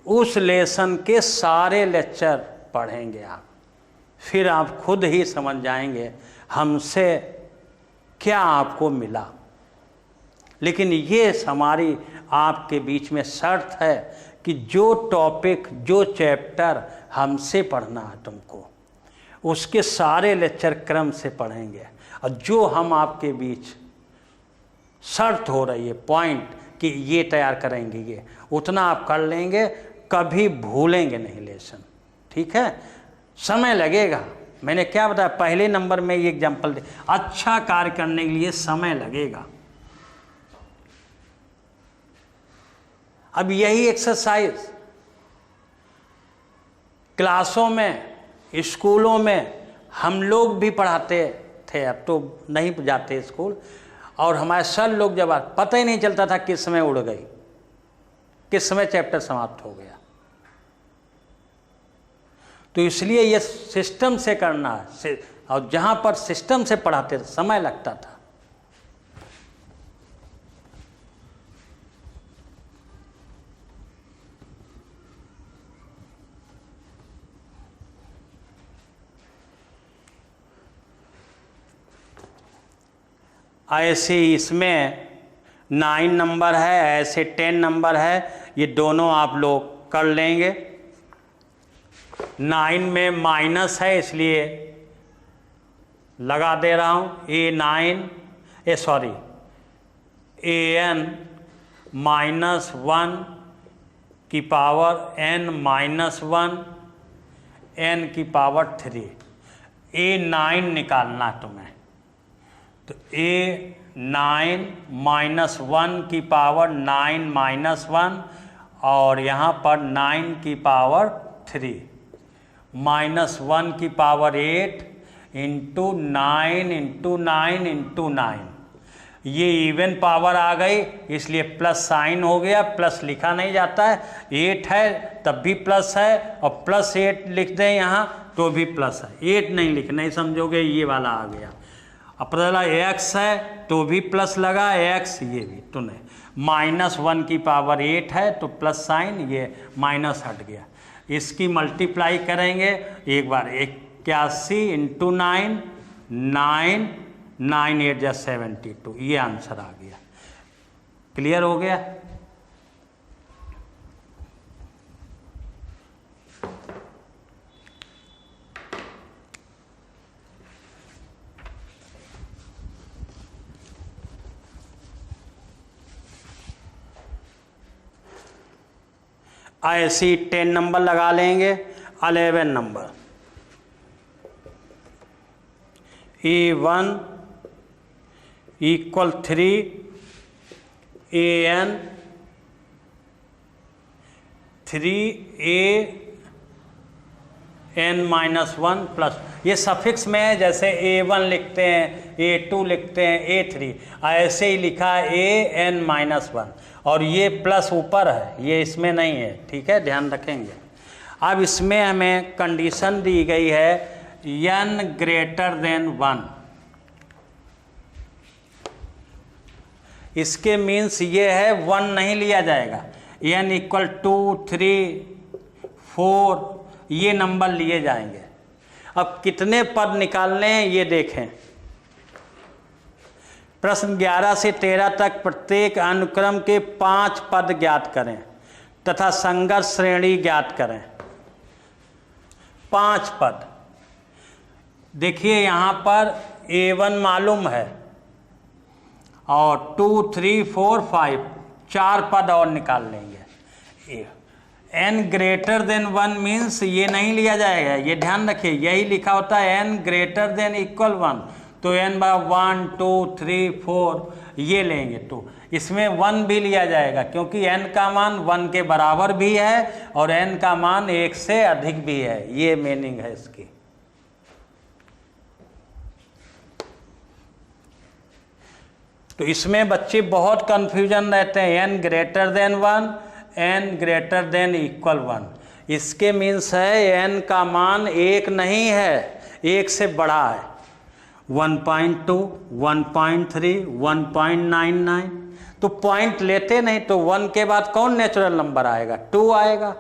उस लेसन के सारे लेक्चर पढ़ेंगे आप, फिर आप खुद ही समझ जाएंगे हमसे क्या आपको मिला। लेकिन ये हमारी आपके बीच में शर्त है कि जो टॉपिक, जो चैप्टर हमसे पढ़ना है तुमको, उसके सारे लेक्चर क्रम से पढ़ेंगे। और जो हम आपके बीच शर्त हो रही है, पॉइंट कि ये तैयार करेंगे, ये उतना आप कर लेंगे, कभी भूलेंगे नहीं लेसन। ठीक है, समय लगेगा, मैंने क्या बताया पहले नंबर में ये एग्जाम्पल दे, अच्छा कार्य करने के लिए समय लगेगा। अब यही एक्सरसाइज क्लासों में, स्कूलों में हम लोग भी पढ़ाते थे, अब तो नहीं जाते स्कूल, और हमारे सर लोग जब पता ही नहीं चलता था किस समय उड़ गई, किस समय चैप्टर समाप्त हो गया। तो इसलिए ये सिस्टम से करना है, और जहाँ पर सिस्टम से पढ़ाते थे समय लगता था। ऐसे इसमें 9 नंबर है, ऐसे 10 नंबर है, ये दोनों आप लोग कर लेंगे। 9 में माइनस है इसलिए लगा दे रहा हूँ, an -1 की पावर n-1 n की पावर 3, a9 निकालना तुम्हें, तो a9 -1 की पावर 9-1 और यहाँ पर 9 की पावर 3 -1 की पावर 8 इंटू 9 इंटू 9 इंटू 9, ये इवन पावर आ गई इसलिए प्लस साइन हो गया, प्लस लिखा नहीं जाता है, 8 है तब भी प्लस है, और +8 लिख दें यहाँ तो भी प्लस है, 8 नहीं लिखना, नहीं समझोगे, ये वाला आ गया। अब पता चला x है तो भी प्लस लगा, x ये भी तो नहीं, -1 की पावर 8 है तो प्लस साइन, ये माइनस हट गया। इसकी मल्टीप्लाई करेंगे एक बार, 81 इंटू 9, 9 9 8 या 72, ये आंसर आ गया। क्लियर हो गया? ऐसी 10 नंबर लगा लेंगे। 11 number, A1 = 3 an 3an-1 plus, ये सफिक्स में है, जैसे A1 लिखते हैं, A2 लिखते हैं, A3, ऐसे ही लिखा है an-1, और ये प्लस ऊपर है, ये इसमें नहीं है। ठीक है, ध्यान रखेंगे। अब इसमें हमें कंडीशन दी गई है n > 1, इसके मीन्स ये है 1 नहीं लिया जाएगा, n = 2, 3, 4 ये नंबर लिए जाएंगे। अब कितने पद निकालने हैं ये देखें। प्रश्न 11 से 13 तक प्रत्येक अनुक्रम के 5 पद ज्ञात करें तथा संगत श्रेणी ज्ञात करें। 5 पद देखिए, यहाँ पर A1 मालूम है और 2, 3, 4, 5 4 पद और निकाल लेंगे। n ग्रेटर देन 1 मीन्स ये नहीं लिया जाएगा, ये ध्यान रखिए, यही लिखा होता है n ग्रेटर देन इक्वल 1, तो n बाय 1 2 3 4 ये लेंगे, तो इसमें 1 भी लिया जाएगा क्योंकि n का मान 1 के बराबर भी है और n का मान 1 से अधिक भी है, ये मीनिंग है इसकी। तो इसमें बच्चे बहुत कंफ्यूजन रहते हैं, n greater then 1, n greater than equal 1, इसके मीन्स है n का मान 1 नहीं है, 1 से बड़ा है, 1.2 1.3 1.99, तो पॉइंट लेते नहीं, तो 1 के बाद कौन नेचुरल नंबर आएगा, 2 आएगा,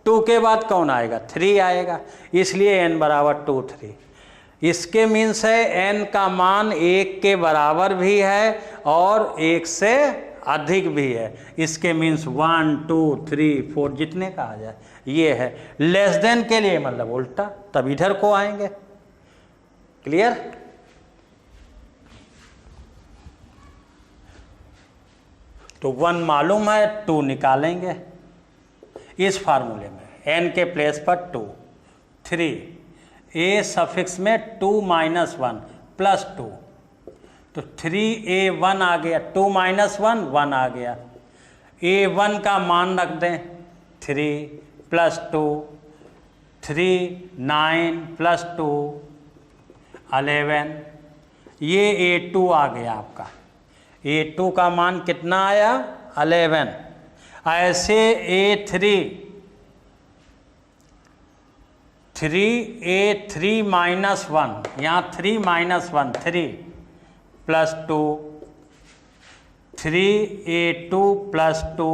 2 के बाद कौन आएगा, 3 आएगा, इसलिए n बराबर 2 3। इसके मीन्स है n का मान 1 के बराबर भी है और 1 से अधिक भी है, इसके मीन्स 1 2 3 4 जितने का आ जाए ये है। लेस देन के लिए मतलब उल्टा, तब इधर को आएंगे। क्लियर? तो 1 मालूम है, 2 निकालेंगे इस फार्मूले में, n के प्लेस पर 2 3 a सफिक्स में 2 - 1 प्लस 2, तो 3a1 आ गया, 2 - 1 1 आ गया, a1 का मान रख दें 3 प्लस 2 3 9 प्लस 2 11, ये a2 आ गया आपका, a2 का मान कितना आया 11। ऐसे a3 3a3 - 1, यहाँ 3 - 1 3 प्लस 2 3a2 प्लस 2,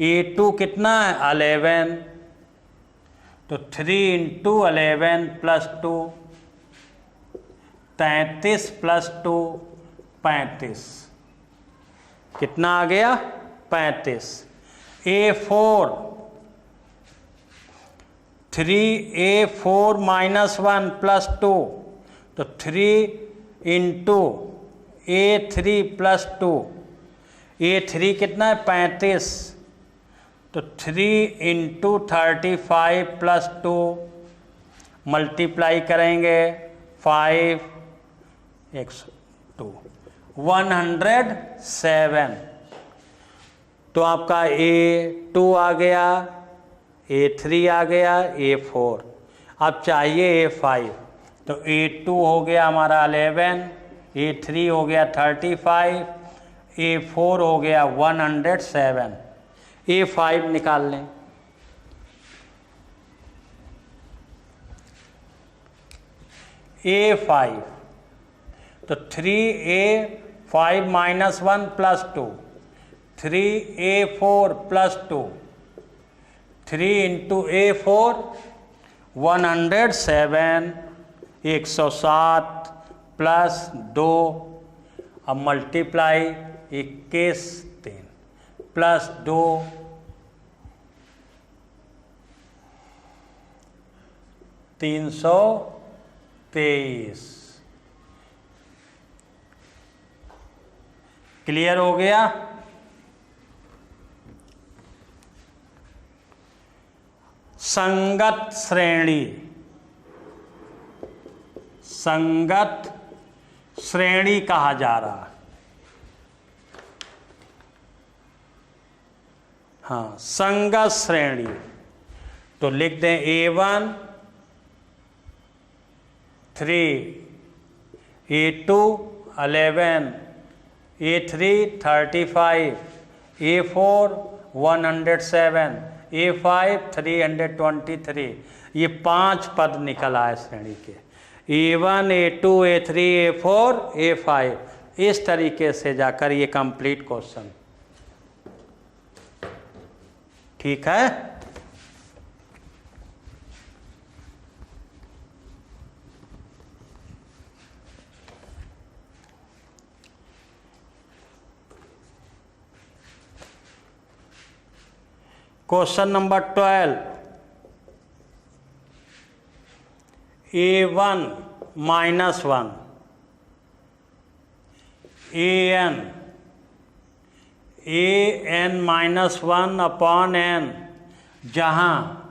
a2 कितना है 11, तो 3 × 11 प्लस 2 33 प्लस 2 35, कितना आ गया 35। a4 3a4 - 1 प्लस 2, तो 3 × a3 प्लस 2, a3 कितना है 35, तो 3 × 35 प्लस 2 मल्टीप्लाई करेंगे 5 102 107, तो आपका a2 आ गया, a3 आ गया, a4, अब चाहिए a5, तो a2 हो गया हमारा 11, a3 हो गया 35, a4 हो गया 107, a5 निकाल लें। a5 तो 3a5 - 1 plus 2 3a4 plus 2 3 × a4 107 107 plus 2, अब मल्टीप्लाई 21 3 प्लस 2 323। क्लियर हो गया? संगत श्रेणी, संगत श्रेणी कहा जा रहा है। हाँ, संगत श्रेणी, तो लिख दें a1 3 a2 11 a3 35 a4 107 a5 323, ये 5 पद निकल आए श्रेणी के, a1 a2 a3 a4 a5, इस तरीके से जाकर ये कंप्लीट क्वेश्चन। ठीक है? Question number 12, a1 - 1 an an-1 upon n, जहाँ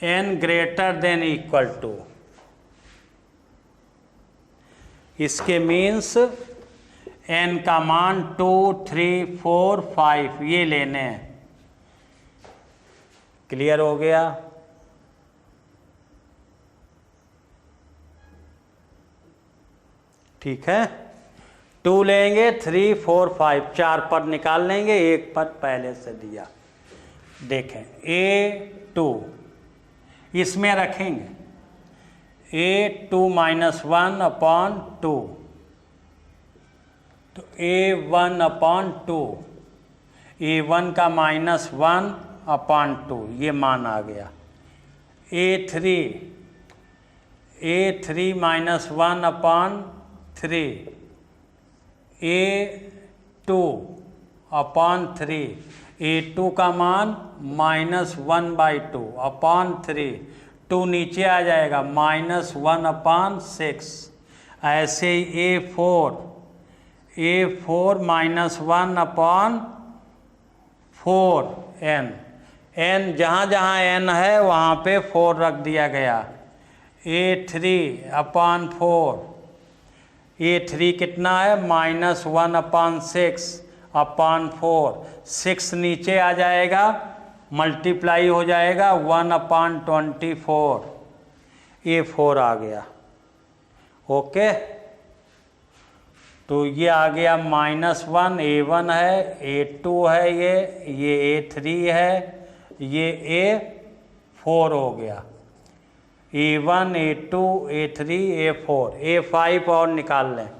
n greater than equal to, इसके मीन्स n का मान 2, 3, 4, 5 ये लेने हैं। क्लियर हो गया? ठीक है, 2 लेंगे, 3, 4, 5 4 पर निकाल लेंगे, एक पर पहले से दिया। देखें a2 इसमें रखेंगे a2-1 अपॉन 2, तो a1 अपॉन 2, a1 का -1 अपॉन 2 ये मान आ गया। a3 -1 upon 3, a2 upon 3, a2 का मान -1/2 अपॉन 3, 2 नीचे आ जाएगा, -1 अपॉन 6। ऐसे ही a4 -1 अपॉन 4 n, जहाँ जहाँ n है वहाँ पे 4 रख दिया गया। a3 अपॉन 4, a3 कितना है, -1 अपॉन 6 अपॉन 4, 6 नीचे आ जाएगा, मल्टीप्लाई हो जाएगा 1 अपॉन 24, a4 आ गया। ओके, तो ये आ गया -1, a1 है, a2 है, ये a3 है, ये a4 हो गया। a1 a2 a3 a4, a5 और निकाल लें।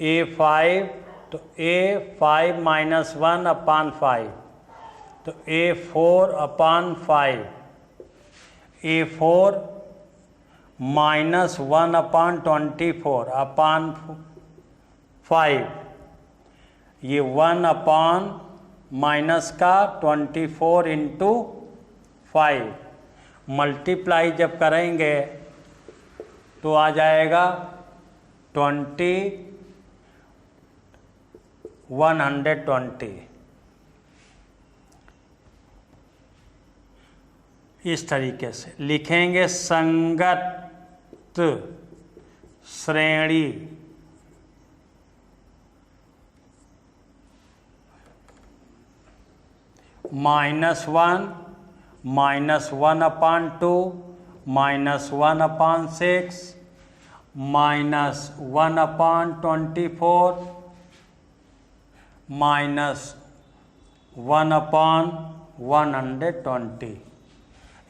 a5, तो a5 -1 अपॉन 5, तो a4 upon 5, a4 -1 upon 24 upon 5, ये 1 अपॉन माइनस का 24 इंटू 5, मल्टीप्लाई जब करेंगे तो आ जाएगा 120। इस तरीके से लिखेंगे, संगत श्रेणी -1 -1 अपॉन 2 -1 अपॉन 6 -1 अपॉन 24 -1 अपॉन 120,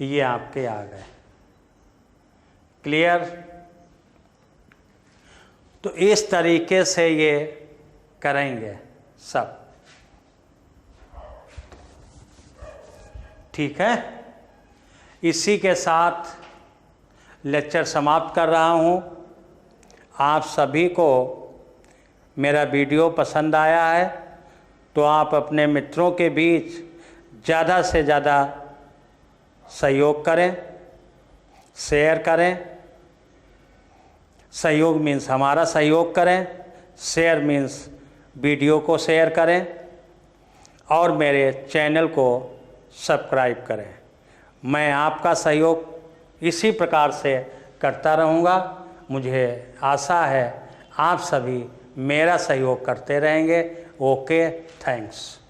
ये आपके आ गए। क्लियर? तो इस तरीके से ये करेंगे सब। ठीक है, इसी के साथ लेक्चर समाप्त कर रहा हूँ। आप सभी को मेरा वीडियो पसंद आया है तो आप अपने मित्रों के बीच ज़्यादा से ज़्यादा सहयोग करें, शेयर करें। सहयोग मीन्स हमारा सहयोग करें, शेयर मीन्स वीडियो को शेयर करें और मेरे चैनल को सब्सक्राइब करें। मैं आपका सहयोग इसी प्रकार से करता रहूँगा। मुझे आशा है आप सभी मेरा सहयोग करते रहेंगे। Okay, thanks.